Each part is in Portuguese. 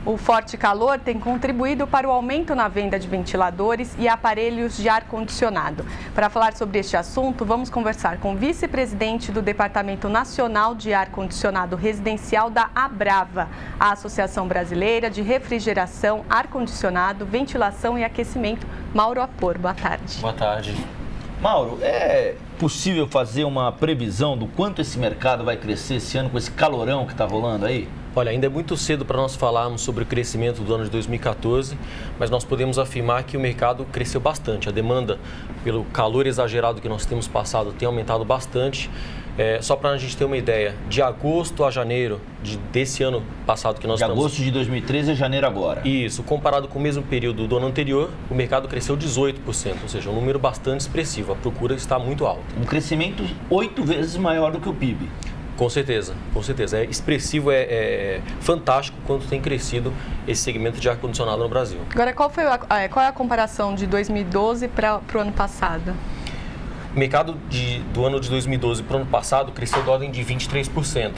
O forte calor tem contribuído para o aumento na venda de ventiladores e aparelhos de ar-condicionado. Para falar sobre este assunto, vamos conversar com o vice-presidente do Departamento Nacional de Ar-Condicionado Residencial da Abrava, a Associação Brasileira de Refrigeração, Ar-Condicionado, Ventilação e Aquecimento, Mauro Apor. Boa tarde. Boa tarde. Mauro, é possível fazer uma previsão do quanto esse mercado vai crescer esse ano com esse calorão que está rolando aí? Olha, ainda é muito cedo para nós falarmos sobre o crescimento do ano de 2014, mas nós podemos afirmar que o mercado cresceu bastante. A demanda, pelo calor exagerado que nós temos passado, tem aumentado bastante. Só para a gente ter uma ideia, de agosto a janeiro desse ano passado que nós estamos... De agosto de 2013 a janeiro agora. Isso, comparado com o mesmo período do ano anterior, o mercado cresceu 18%, ou seja, um número bastante expressivo. A procura está muito alta. Um crescimento 8 vezes maior do que o PIB. Com certeza, com certeza. É expressivo, é fantástico quanto tem crescido esse segmento de ar-condicionado no Brasil. Agora, qual é a comparação de 2012 para o ano passado? O mercado do ano de 2012 para o ano passado cresceu da ordem de 23%,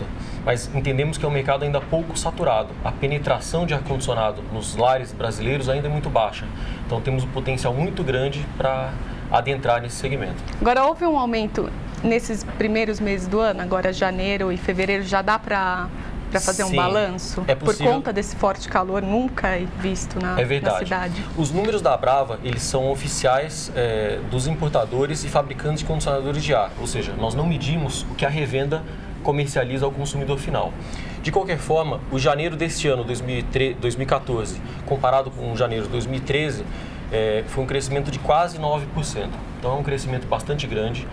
mas entendemos que é um mercado ainda pouco saturado. A penetração de ar-condicionado nos lares brasileiros ainda é muito baixa, então temos um potencial muito grande para adentrar nesse segmento. Agora, houve um aumento nesses primeiros meses do ano, agora janeiro e fevereiro, já dá para fazer um balanço? É possível. Por conta desse forte calor nunca visto na cidade. Os números da Abrava, eles são oficiais dos importadores e fabricantes de condicionadores de ar, ou seja, nós não medimos o que a revenda comercializa ao consumidor final. De qualquer forma, o janeiro deste ano, 2014, comparado com o janeiro de 2013, foi um crescimento de quase 9%. Então é um crescimento bastante grande.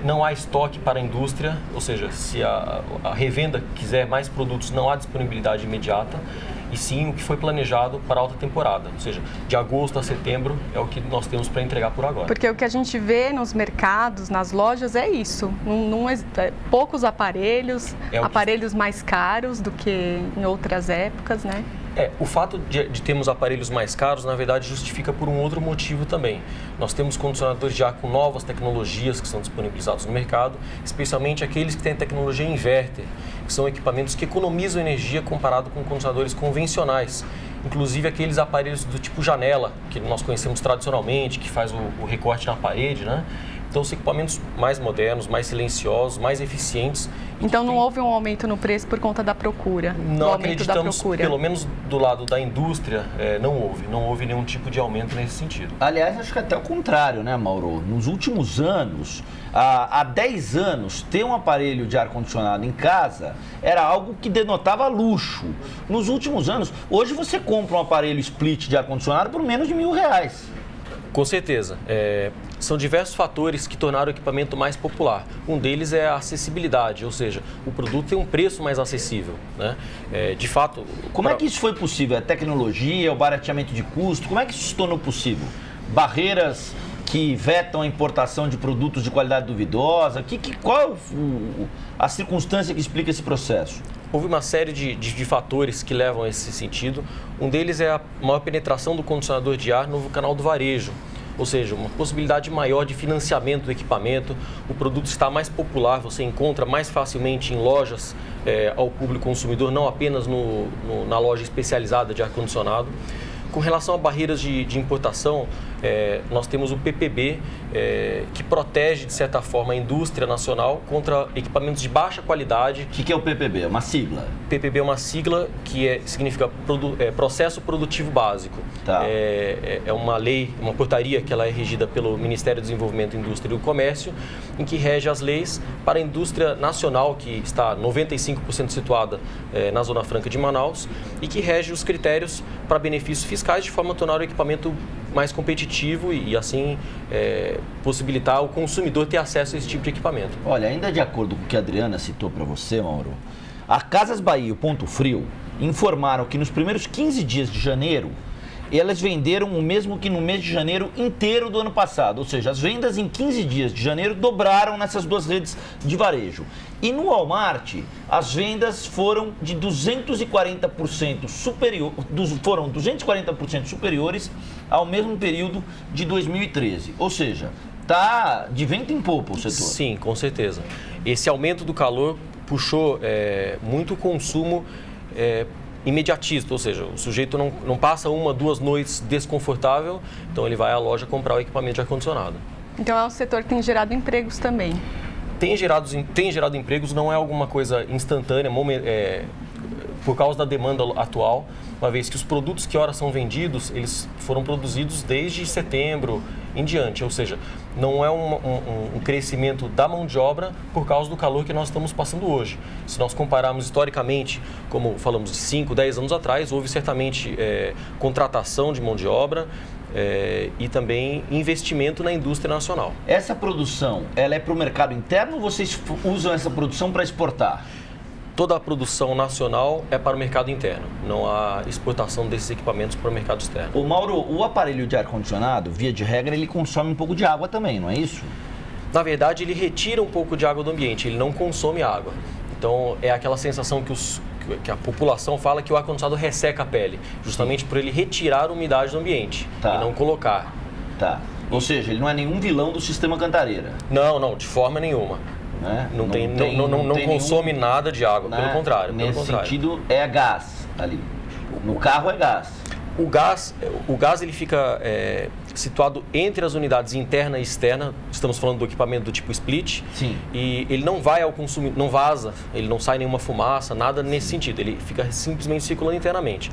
Não há estoque para a indústria, ou seja, se a revenda quiser mais produtos, não há disponibilidade imediata, e sim o que foi planejado para a alta temporada, ou seja, de agosto a setembro é o que nós temos para entregar por agora. Porque o que a gente vê nos mercados, nas lojas, é isso, poucos aparelhos, aparelhos mais caros do que em outras épocas, né? O fato de termos aparelhos mais caros, na verdade, justifica por um outro motivo também. Nós temos condicionadores de ar com novas tecnologias que são disponibilizados no mercado, especialmente aqueles que têm tecnologia inverter, que são equipamentos que economizam energia comparado com condicionadores convencionais. Inclusive aqueles aparelhos do tipo janela, que nós conhecemos tradicionalmente, que faz o recorte na parede, né? Então, são equipamentos mais modernos, mais silenciosos, mais eficientes. Então, não houve um aumento no preço por conta da procura? Não acreditamos, pelo menos do lado da indústria, não houve nenhum tipo de aumento nesse sentido. Aliás, acho que até o contrário, né, Mauro? Nos últimos anos, há 10 anos, ter um aparelho de ar-condicionado em casa era algo que denotava luxo. Nos últimos anos, hoje você compra um aparelho split de ar-condicionado por menos de R$1.000. Com certeza. São diversos fatores que tornaram o equipamento mais popular. Um deles é a acessibilidade, ou seja, o produto tem um preço mais acessível, né? De fato... Como é que isso foi possível? A tecnologia, o barateamento de custo, como é que isso se tornou possível? Barreiras que vetam a importação de produtos de qualidade duvidosa? Qual a circunstância que explica esse processo? Houve uma série de fatores que levam a esse sentido. Um deles é a maior penetração do condicionador de ar no canal do varejo, ou seja, uma possibilidade maior de financiamento do equipamento. O produto está mais popular, você encontra mais facilmente em lojas ao público consumidor, não apenas na loja especializada de ar-condicionado. Com relação a barreiras de importação, nós temos o PPB, que protege, de certa forma, a indústria nacional contra equipamentos de baixa qualidade. O que é o PPB? É uma sigla? PPB é uma sigla que significa Processo Produtivo Básico. Tá. É uma lei, uma portaria que ela é regida pelo Ministério do Desenvolvimento, Indústria e do Comércio, em que rege as leis para a indústria nacional, que está 95% situada na Zona Franca de Manaus, e que rege os critérios para benefícios fiscais, de forma a tornar o equipamento mais competitivo e assim possibilitar o consumidor ter acesso a esse tipo de equipamento. Olha, ainda de acordo com o que a Adriana citou para você, Mauro, a Casas Bahia e o Ponto Frio informaram que nos primeiros 15 dias de janeiro, elas venderam o mesmo que no mês de janeiro inteiro do ano passado. Ou seja, as vendas em 15 dias de janeiro dobraram nessas duas redes de varejo. E no Walmart, as vendas foram de 240% superiores ao mesmo período de 2013. Ou seja, está de vento em popa o setor. Sim, com certeza. Esse aumento do calor puxou muito consumo imediatista, ou seja, o sujeito não passa 1, 2 noites desconfortável, então ele vai à loja comprar o equipamento de ar-condicionado. Então é um setor que tem gerado empregos também. Tem gerado empregos, não é alguma coisa instantânea, por causa da demanda atual, uma vez que os produtos que ora são vendidos, eles foram produzidos desde setembro em diante, ou seja, não é um crescimento da mão de obra por causa do calor que nós estamos passando hoje. Se nós compararmos historicamente, como falamos de 5, 10 anos atrás, houve certamente contratação de mão de obra, e também investimento na indústria nacional. Essa produção, ela é para o mercado interno ou vocês usam essa produção para exportar? Toda a produção nacional é para o mercado interno, não há exportação desses equipamentos para o mercado externo. Ô Mauro, o aparelho de ar-condicionado, via de regra, ele consome um pouco de água também, não é isso? Na verdade, ele retira um pouco de água do ambiente, ele não consome água. Então, é aquela sensação que a população fala que o ar-condicionado resseca a pele, justamente por ele retirar a umidade do ambiente e não colocar. Tá. Ou seja, ele não é nenhum vilão do sistema Cantareira. Não, de forma nenhuma. Né? Não consome nada de água, pelo contrário. Nesse sentido, é gás ali. No carro é gás. O gás ele fica situado entre as unidades interna e externa. Estamos falando do equipamento do tipo split. Sim. E ele não vai ao consumidor, não vaza, ele não sai nenhuma fumaça, nada nesse sentido. Ele fica simplesmente circulando internamente.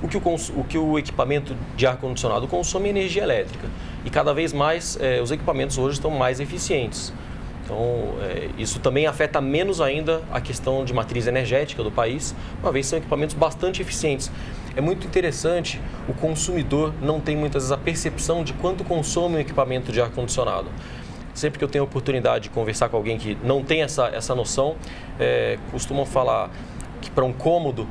O que o equipamento de ar-condicionado consome é energia elétrica. E cada vez mais os equipamentos hoje estão mais eficientes. Então, isso também afeta menos ainda a questão de matriz energética do país, uma vez que são equipamentos bastante eficientes. É muito interessante, o consumidor não tem muitas vezes a percepção de quanto consome um equipamento de ar-condicionado. Sempre que eu tenho a oportunidade de conversar com alguém que não tem essa noção, costumam falar que para um cômodo,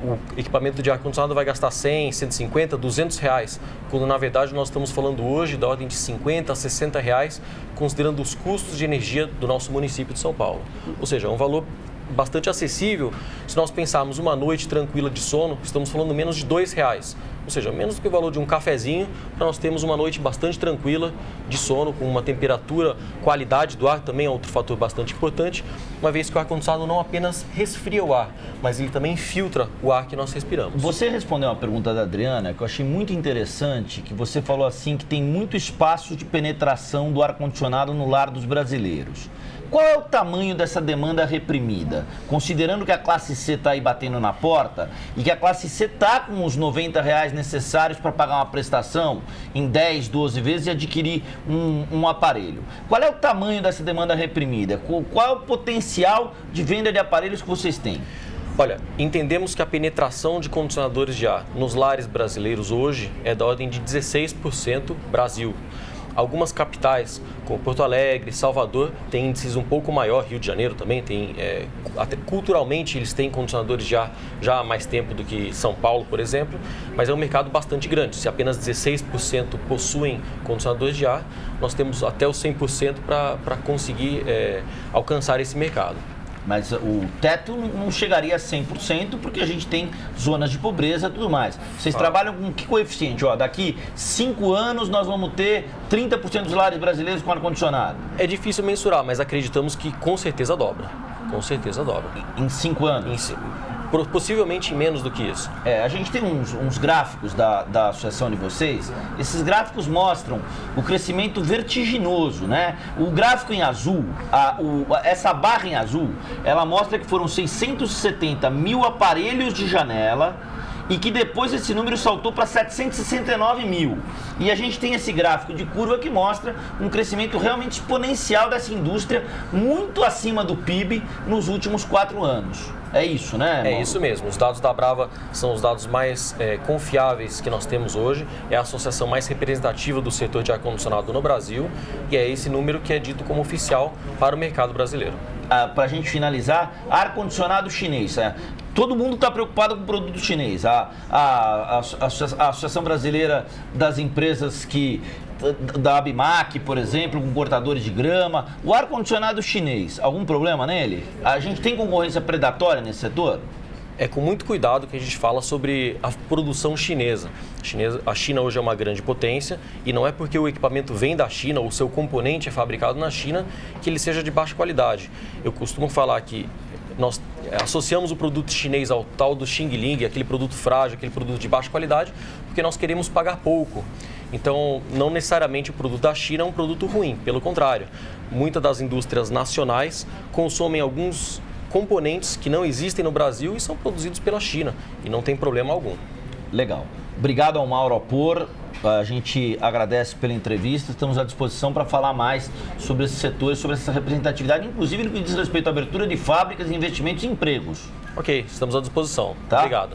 o equipamento de ar-condicionado vai gastar 100, 150, 200 reais, quando na verdade nós estamos falando hoje da ordem de 50 a 60 reais, considerando os custos de energia do nosso município de São Paulo. Ou seja, é um valor bastante acessível. Se nós pensarmos uma noite tranquila de sono, estamos falando menos de R$2. Ou seja, menos do que o valor de um cafezinho, para nós termos uma noite bastante tranquila de sono, com uma temperatura, qualidade do ar também é outro fator bastante importante, uma vez que o ar-condicionado não apenas resfria o ar, mas ele também filtra o ar que nós respiramos. Você respondeu uma pergunta da Adriana, que eu achei muito interessante, que você falou assim, que tem muito espaço de penetração do ar-condicionado no lar dos brasileiros. Qual é o tamanho dessa demanda reprimida? Considerando que a classe C está aí batendo na porta e que a classe C está com os R$90 necessários para pagar uma prestação em 10, 12 vezes e adquirir um aparelho. Qual é o tamanho dessa demanda reprimida? Qual é o potencial de venda de aparelhos que vocês têm? Olha, entendemos que a penetração de condicionadores de ar nos lares brasileiros hoje é da ordem de 16% Brasil. Algumas capitais, como Porto Alegre, Salvador, têm índices um pouco maior, Rio de Janeiro também tem, até culturalmente eles têm condicionadores de ar já há mais tempo do que São Paulo, por exemplo, mas é um mercado bastante grande. Se apenas 16% possuem condicionadores de ar, nós temos até os 100% para conseguir alcançar esse mercado. Mas o teto não chegaria a 100% porque a gente tem zonas de pobreza e tudo mais. Vocês trabalham com que coeficiente? Daqui 5 anos nós vamos ter 30% dos lares brasileiros com ar-condicionado. É difícil mensurar, mas acreditamos que com certeza dobra. Com certeza dobra. Em 5 anos? Possivelmente menos do que isso. A gente tem uns gráficos da associação de vocês. Esses gráficos mostram o crescimento vertiginoso, né? O gráfico em azul, essa barra em azul, ela mostra que foram 670 mil aparelhos de janela e que depois esse número saltou para 769 mil. E a gente tem esse gráfico de curva que mostra um crescimento realmente exponencial dessa indústria, muito acima do PIB nos últimos 4 anos. É isso, né, Mauro? É isso mesmo. Os dados da Brava são os dados mais confiáveis que nós temos hoje. É a associação mais representativa do setor de ar-condicionado no Brasil e é esse número que é dito como oficial para o mercado brasileiro. Para a gente finalizar, ar-condicionado chinês. Todo mundo está preocupado com o produto chinês. A Associação Brasileira das Empresas da Abimac, por exemplo, com cortadores de grama. O ar-condicionado chinês, algum problema nele? A gente tem concorrência predatória nesse setor? É com muito cuidado que a gente fala sobre a produção chinesa. A China hoje é uma grande potência e não é porque o equipamento vem da China ou o seu componente é fabricado na China que ele seja de baixa qualidade. Eu costumo falar que nós associamos o produto chinês ao tal do Xing Ling, aquele produto frágil, aquele produto de baixa qualidade, porque nós queremos pagar pouco. Então, não necessariamente o produto da China é um produto ruim, pelo contrário. Muitas das indústrias nacionais consomem alguns componentes que não existem no Brasil e são produzidos pela China, e não tem problema algum. Legal. Obrigado ao Mauro Apor. A gente agradece pela entrevista, estamos à disposição para falar mais sobre esse setor, sobre essa representatividade, inclusive no que diz respeito à abertura de fábricas, investimentos e empregos. Ok, estamos à disposição. Tá? Obrigado.